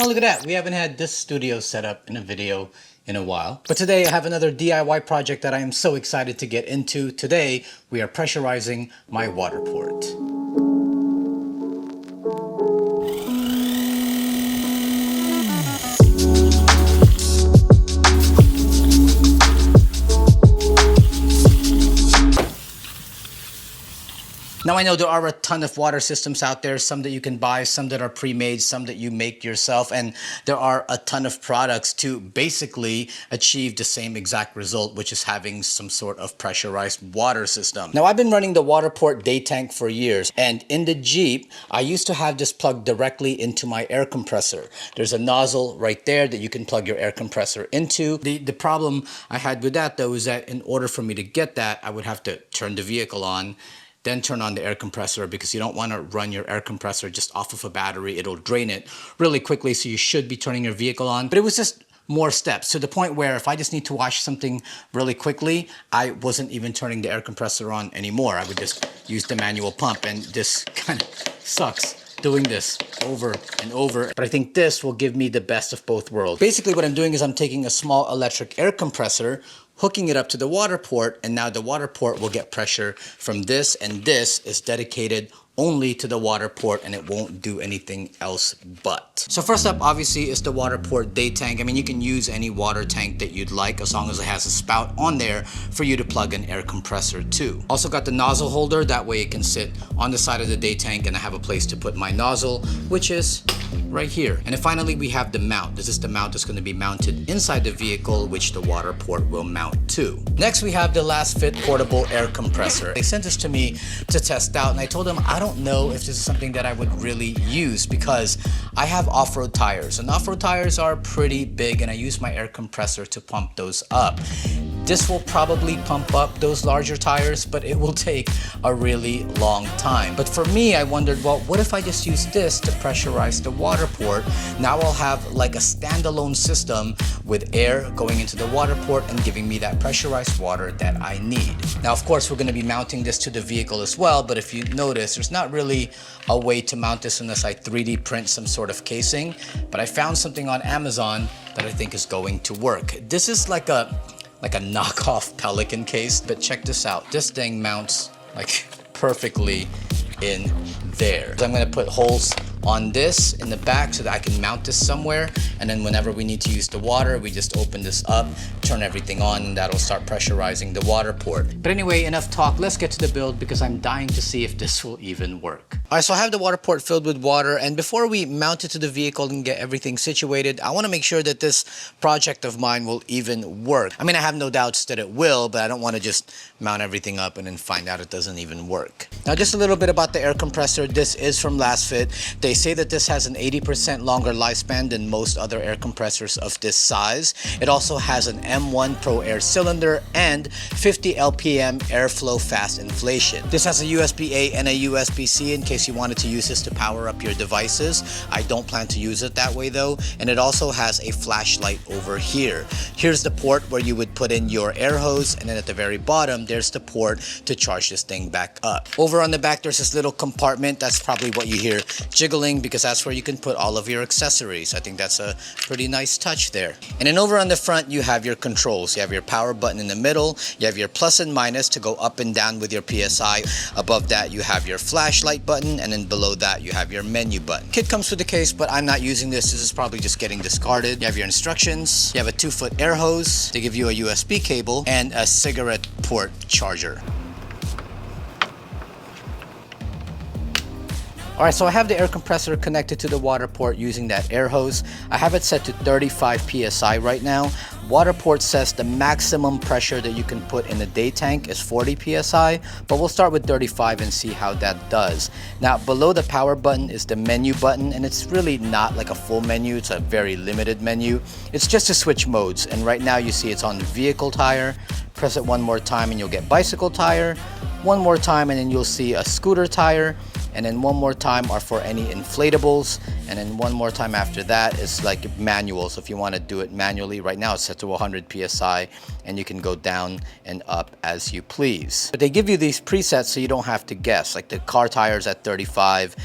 Oh, look at that. We haven't had this studio set up in a video in a while. But today I have another DIY project that I am so excited to get into. Today, we are pressurizing my Waterport. Now I know there are a ton of water systems out there, some that you can buy, some that are pre-made, some that you make yourself, and there are a ton of products to basically achieve the same exact result, which is having some sort of pressurized water system. Now I've been running the Waterport day tank for years, and in the Jeep, I used to have this plugged directly into my air compressor. There's a nozzle right there that you can plug your air compressor into. The problem I had with that though is that in order for me to get that, I would have to turn the vehicle on, then turn on the air compressor, because you don't want to run your air compressor just off of a battery. It'll drain it really quickly, so you should be turning your vehicle on. But it was just more steps, to the point where if I just need to wash something really quickly, I wasn't even turning the air compressor on anymore. I would just use the manual pump, and this kind of sucks doing this over and over. But I think this will give me the best of both worlds. Basically what I'm doing is I'm taking a small electric air compressor, hooking it up to the water port, and now the water port will get pressure from this, and this is dedicated only to the water port, and it won't do anything else but. So first up, obviously, is the Waterport day tank. I mean, you can use any water tank that you'd like, as long as it has a spout on there for you to plug an air compressor to. Also got the nozzle holder, that way it can sit on the side of the day tank and I have a place to put my nozzle, which is right here. And then finally, we have the mount. This is the mount that's going to be mounted inside the vehicle, which the Waterport will mount to. Next, we have the LasFit portable air compressor. They sent this to me to test out, and I told them I don't know if this is something that I would really use, because I have off-road tires, and off-road tires are pretty big, and I use my air compressor to pump those up. This will probably pump up those larger tires, but it will take a really long time. But for me, I wondered, well, what if I just use this to pressurize the water port? Now I'll have like a standalone system with air going into the water port and giving me that pressurized water that I need. Now, of course, we're going to be mounting this to the vehicle as well, but if you notice, there's not really a way to mount this unless I 3D print some sort of casing. But I found something on Amazon that I think is going to work. This is like a knockoff Pelican case, but check this out. This thing mounts like perfectly in there. So I'm gonna put holes on this in the back so that I can mount this somewhere, and then whenever we need to use the water, we just open this up, turn everything on, and that'll start pressurizing the water port. But anyway, enough talk, let's get to the build, because I'm dying to see if this will even work. Alright, so I have the water port filled with water, and before we mount it to the vehicle and get everything situated, I want to make sure that this project of mine will even work. I mean, I have no doubts that it will, but I don't want to just mount everything up and then find out it doesn't even work. Now, just a little bit about the air compressor. This is from LasFit. They say that this has an 80% longer lifespan than most other air compressors of this size. It also has an M1 Pro Air cylinder and 50 LPM airflow fast inflation. This has a USB-A and a USB-C in case you wanted to use this to power up your devices. I don't plan to use it that way though. And it also has a flashlight over here. Here's the port where you would put in your air hose, and then at the very bottom, there's the port to charge this thing back up. Over on the back, there's this little compartment. That's probably what you hear jiggling, because that's where you can put all of your accessories. I think that's a pretty nice touch there. And then over on the front, you have your controls. You have your power button in the middle. You have your plus and minus to go up and down with your PSI. Above that, you have your flashlight button, and then below that, you have your menu button. Kit comes with the case, but I'm not using this. This is probably just getting discarded. You have your instructions. You have a 2-foot air hose. They give you a USB cable and a cigarette port charger. Alright, so I have the air compressor connected to the water port using that air hose. I have it set to 35 PSI right now. Waterport says the maximum pressure that you can put in the day tank is 40 PSI, but we'll start with 35 and see how that does. Now, below the power button is the menu button, and it's really not like a full menu. It's a very limited menu. It's just to switch modes, and right now you see it's on vehicle tire. Press it one more time and you'll get bicycle tire. One more time and then you'll see a scooter tire. and then one more time are for any inflatables, and then one more time after that is like manual. So if you want to do it manually, right now it's set to 100 psi, and you can go down and up as you please. But they give you these presets so you don't have to guess. Like the car tires at 35,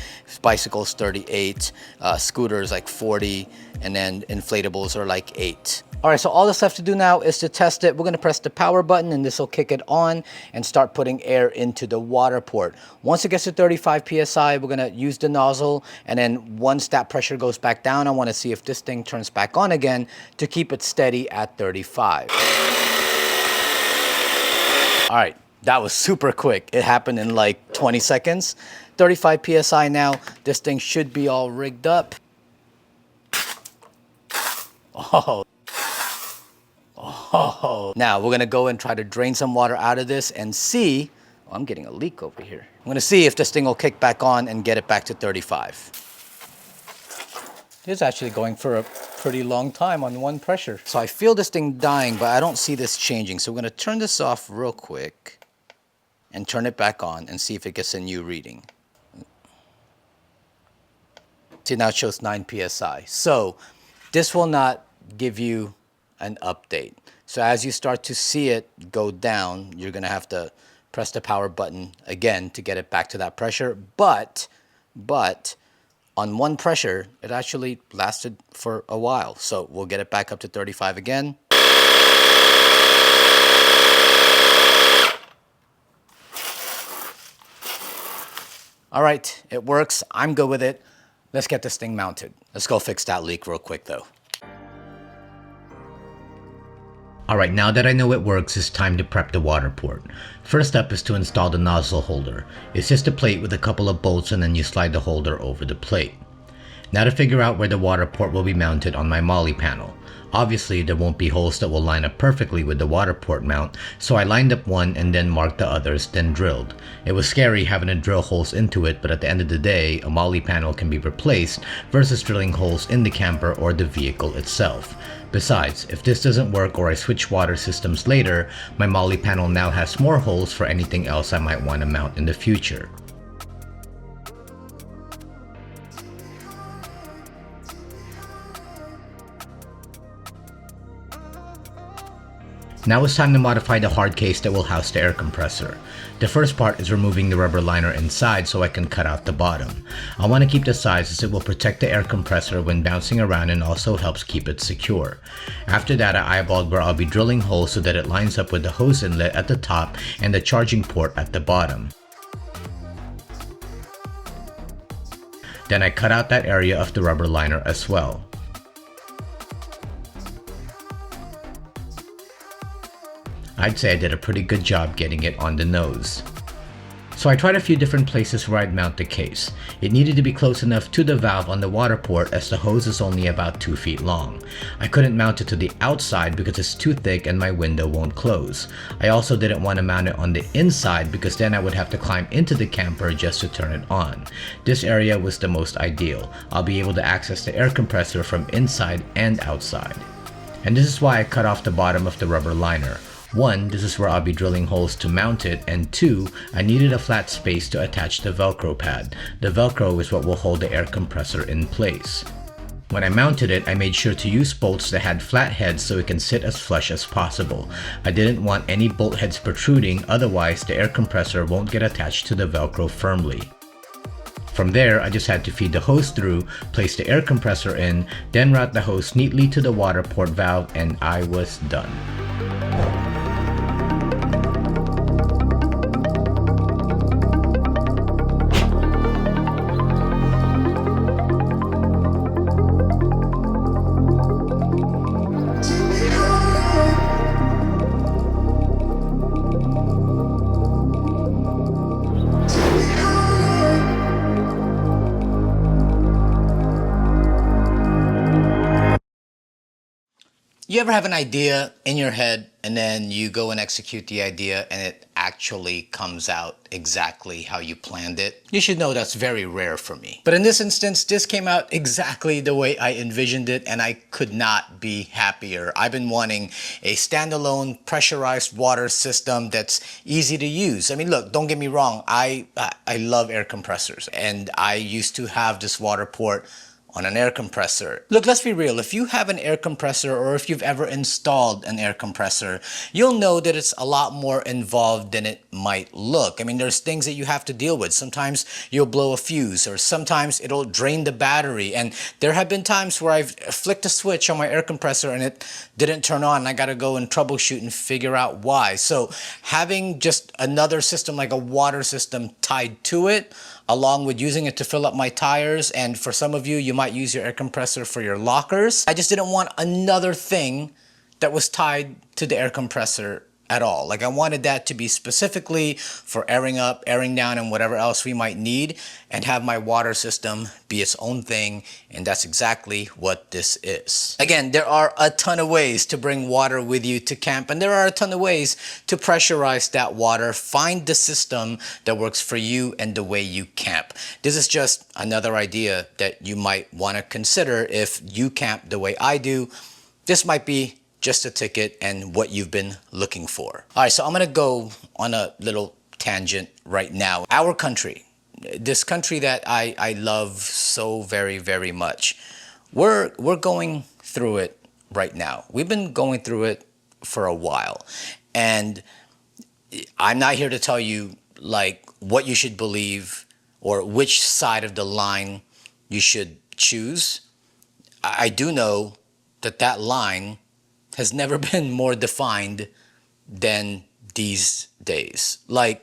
bicycles 38, scooters like 40, and then inflatables are like 8. All right, so all that's left to do now is to test it. We're gonna press the power button and this will kick it on and start putting air into the water port. Once it gets to 35 psi, we're gonna use the nozzle, and then once that pressure goes back down, I wanna see if this thing turns back on again to keep it steady at 35. All right, that was super quick. It happened in like 20 seconds. 35 psi now. This thing should be all rigged up. Oh. Now we're gonna go and try to drain some water out of this and see, oh, I'm getting a leak over here. I'm gonna see if this thing will kick back on and get it back to 35. It's actually going for a pretty long time on one pressure. So I feel this thing dying, but I don't see this changing. So we're gonna turn this off real quick and turn it back on and see if it gets a new reading. See, now it shows 9 psi. So this will not give you an update. So as you start to see it go down, you're gonna have to press the power button again to get it back to that pressure. But on one pressure, it actually lasted for a while. So we'll get it back up to 35 again. All right, it works. I'm good with it. Let's get this thing mounted. Let's go fix that leak real quick though. Alright, now that I know it works, it's time to prep the water port. First up is to install the nozzle holder. It's just a plate with a couple of bolts and then you slide the holder over the plate. Now to figure out where the water port will be mounted on my MOLLE panel. Obviously, there won't be holes that will line up perfectly with the water port mount, so I lined up one and then marked the others, then drilled. It was scary having to drill holes into it, but at the end of the day, a MOLLE panel can be replaced versus drilling holes in the camper or the vehicle itself. Besides, if this doesn't work or I switch water systems later, my MOLLE panel now has more holes for anything else I might want to mount in the future. Now it's time to modify the hard case that will house the air compressor. The first part is removing the rubber liner inside so I can cut out the bottom. I want to keep the size as it will protect the air compressor when bouncing around and also helps keep it secure. After that, I eyeballed where I'll be drilling holes so that it lines up with the hose inlet at the top and the charging port at the bottom. Then I cut out that area of the rubber liner as well. I'd say I did a pretty good job getting it on the nose. So I tried a few different places where I'd mount the case. It needed to be close enough to the valve on the water port as the hose is only about 2 feet long. I couldn't mount it to the outside because it's too thick and my window won't close. I also didn't want to mount it on the inside because then I would have to climb into the camper just to turn it on. This area was the most ideal. I'll be able to access the air compressor from inside and outside. And this is why I cut off the bottom of the rubber liner. 1, this is where I'll be drilling holes to mount it, and 2, I needed a flat space to attach the Velcro pad. The Velcro is what will hold the air compressor in place. When I mounted it, I made sure to use bolts that had flat heads so it can sit as flush as possible. I didn't want any bolt heads protruding, otherwise the air compressor won't get attached to the Velcro firmly. From there, I just had to feed the hose through, place the air compressor in, then route the hose neatly to the water port valve, and I was done. You ever have an idea in your head and then you go and execute the idea and it actually comes out exactly how you planned it, you should know that's very rare for me. But in this instance, this came out exactly the way I envisioned it, and I could not be happier. I've been wanting a standalone pressurized water system that's easy to use. I mean, look, don't get me wrong, I love air compressors, and I used to have this Waterport on an air compressor. Look, let's be real. If you have an air compressor, or if you've ever installed an air compressor, you'll know that it's a lot more involved than it might look. I mean, there's things that you have to deal with. Sometimes you'll blow a fuse, or sometimes it'll drain the battery. And there have been times where I've flicked a switch on my air compressor and it didn't turn on, and I gotta go and troubleshoot and figure out why. So having just another system like a water system tied to it, along with using it to fill up my tires, and for some of you, you might use your air compressor for your lockers. I just didn't want another thing that was tied to the air compressor at all. Like, I wanted that to be specifically for airing up, airing down, and whatever else we might need, and have my water system be its own thing, and that's exactly what this is. Again, there are a ton of ways to bring water with you to camp, and there are a ton of ways to pressurize that water. Find the system that works for you and the way you camp. This is just another idea that you might want to consider if you camp the way I do. This might be just a ticket and what you've been looking for. All right, so I'm gonna go on a little tangent right now. Our country, this country that I love so very, very much, we're going through it right now. We've been going through it for a while. And I'm not here to tell you like what you should believe or which side of the line you should choose. I do know that that line has never been more defined than these days. Like,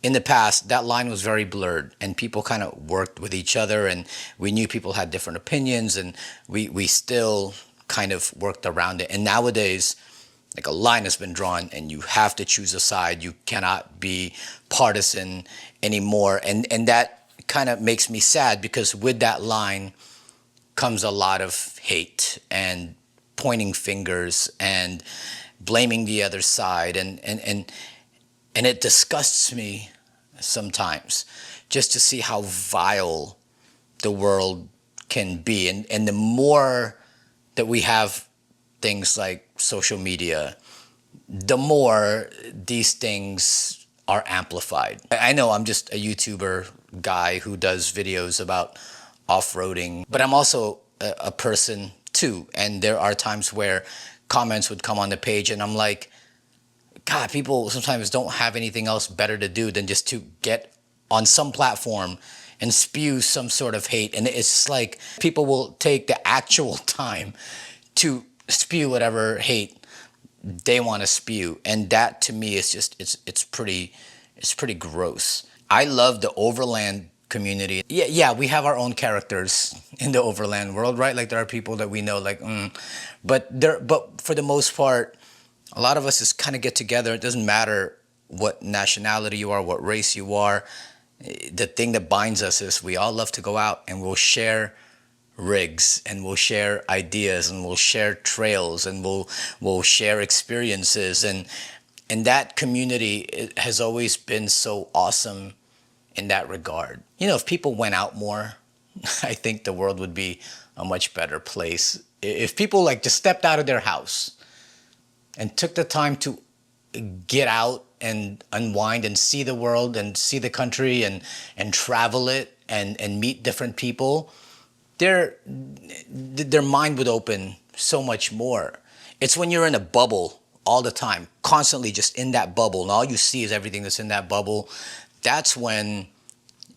in the past, that line was very blurred, and people kind of worked with each other, and we knew people had different opinions, and we still kind of worked around it. And nowadays, like, a line has been drawn and you have to choose a side. You cannot be partisan anymore. And that kind of makes me sad, because with that line comes a lot of hate and pointing fingers and blaming the other side, and it disgusts me sometimes just to see how vile the world can be. And the more that we have things like social media, the more these things are amplified. I know I'm just a YouTuber guy who does videos about off-roading, but I'm also a person too. And there are times where comments would come on the page and I'm like, God, people sometimes don't have anything else better to do than just to get on some platform and spew some sort of hate. And it's just like, people will take the actual time to spew whatever hate they want to spew. And that to me is just, it's pretty gross. I love the overland community. Yeah, we have our own characters in the overland world, right? Like, there are people that we know, like, but for the most part, a lot of us just kind of get together. It doesn't matter what nationality you are, what race you are. The thing that binds us is we all love to go out and we'll share rigs, and we'll share ideas, and we'll share trails, and we'll share experiences, and that community has always been so awesome in that regard. You know, if people went out more, I think the world would be a much better place. If people like just stepped out of their house and took the time to get out and unwind and see the world and see the country and travel it and meet different people, their mind would open so much more. It's when you're in a bubble all the time, constantly just in that bubble, and all you see is everything that's in that bubble. That's when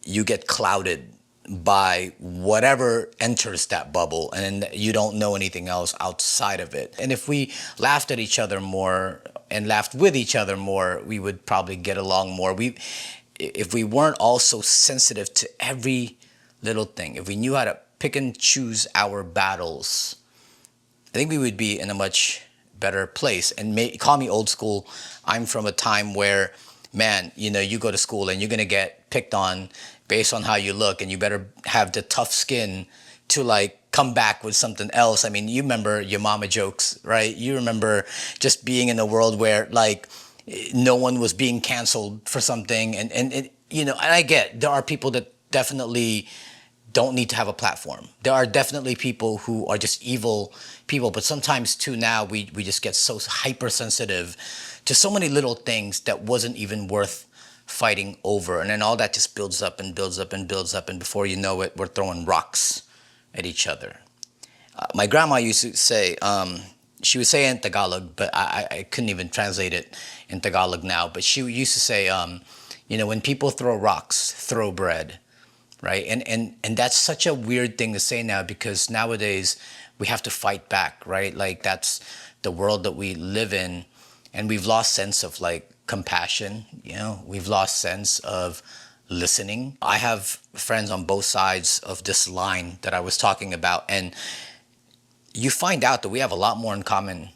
you get clouded by whatever enters that bubble, and you don't know anything else outside of it. And if we laughed at each other more and laughed with each other more, we would probably get along more. If we weren't all so sensitive to every little thing, if we knew how to pick and choose our battles, I think we would be in a much better place. And call me old school, I'm from a time where, man, you know, you go to school and you're gonna get picked on based on how you look, and you better have the tough skin to like come back with something else. I mean, you remember your mama jokes, right? You remember just being in a world where like no one was being canceled for something. And it, you know, and I get there are people that definitely don't need to have a platform. There are definitely people who are just evil people, but sometimes too now we just get so hypersensitive to so many little things that wasn't even worth fighting over. And then all that just builds up and builds up and builds up, and before you know it, we're throwing rocks at each other. My grandma used to say, she would say in Tagalog, but I couldn't even translate it in Tagalog now. But she used to say, you know, when people throw rocks, throw bread, right? And that's such a weird thing to say now, because nowadays we have to fight back, right? Like that's the world that we live in, and we've lost sense of like compassion. You know, we've lost sense of listening. I have friends on both sides of this line that I was talking about, and you find out that we have a lot more in common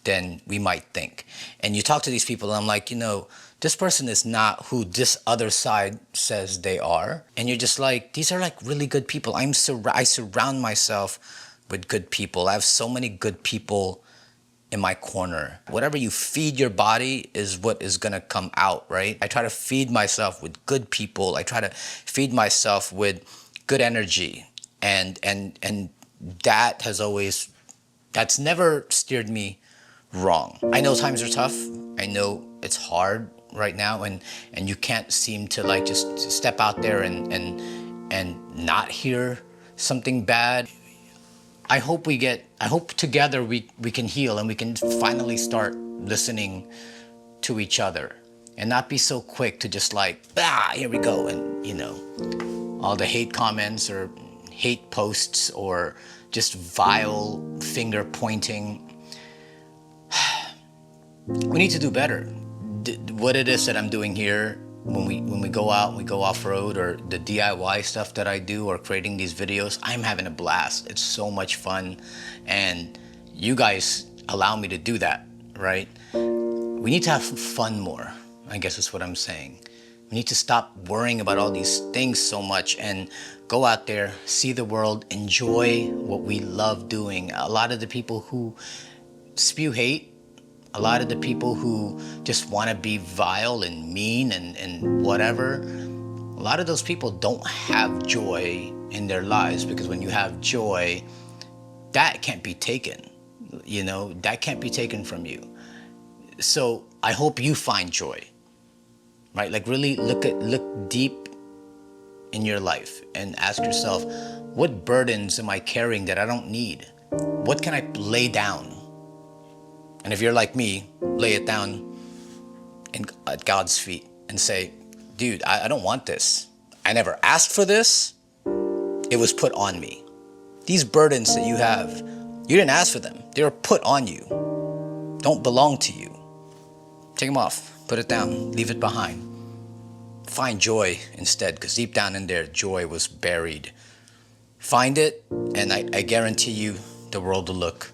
than we might think. And you talk to these people, and I'm like, you know, this person is not who this other side says they are. And you're just like, these are like really good people. I surround myself with good people. I have so many good people in my corner. Whatever you feed your body is what is gonna come out, right? I try to feed myself with good people. I try to feed myself with good energy. And that has always, that's never steered me wrong. I know times are tough. I know it's hard right now, and you can't seem to like just step out there and not hear something bad. I hope together we can heal, and we can finally start listening to each other and not be so quick to just like, here we go, and you know, all the hate comments or hate posts or just vile finger pointing. We need to do better. What it is that I'm doing here, when we go out, we go off-road, or the DIY stuff that I do, or creating these videos, I'm having a blast. It's so much fun, and you guys allow me to do that, right? We need to have fun more, I guess is what I'm saying. We need to stop worrying about all these things so much and go out there, see the world, enjoy what we love doing. A lot of the people who spew hate, a lot of the people who just want to be vile and mean and whatever, a lot of those people don't have joy in their lives, because when you have joy, that can't be taken. You know, that can't be taken from you. So I hope you find joy, right? Like really look deep in your life and ask yourself, what burdens am I carrying that I don't need? What can I lay down? And if you're like me, lay it down at God's feet and say, dude, I don't want this. I never asked for this. It was put on me. These burdens that you have, you didn't ask for them. They were put on you. Don't belong to you. Take them off, put it down, leave it behind. Find joy instead, because deep down in there, joy was buried. Find it, and I guarantee you the world will look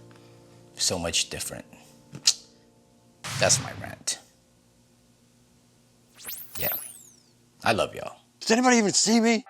so much different. That's my rant. Yeah. I love y'all. Does anybody even see me?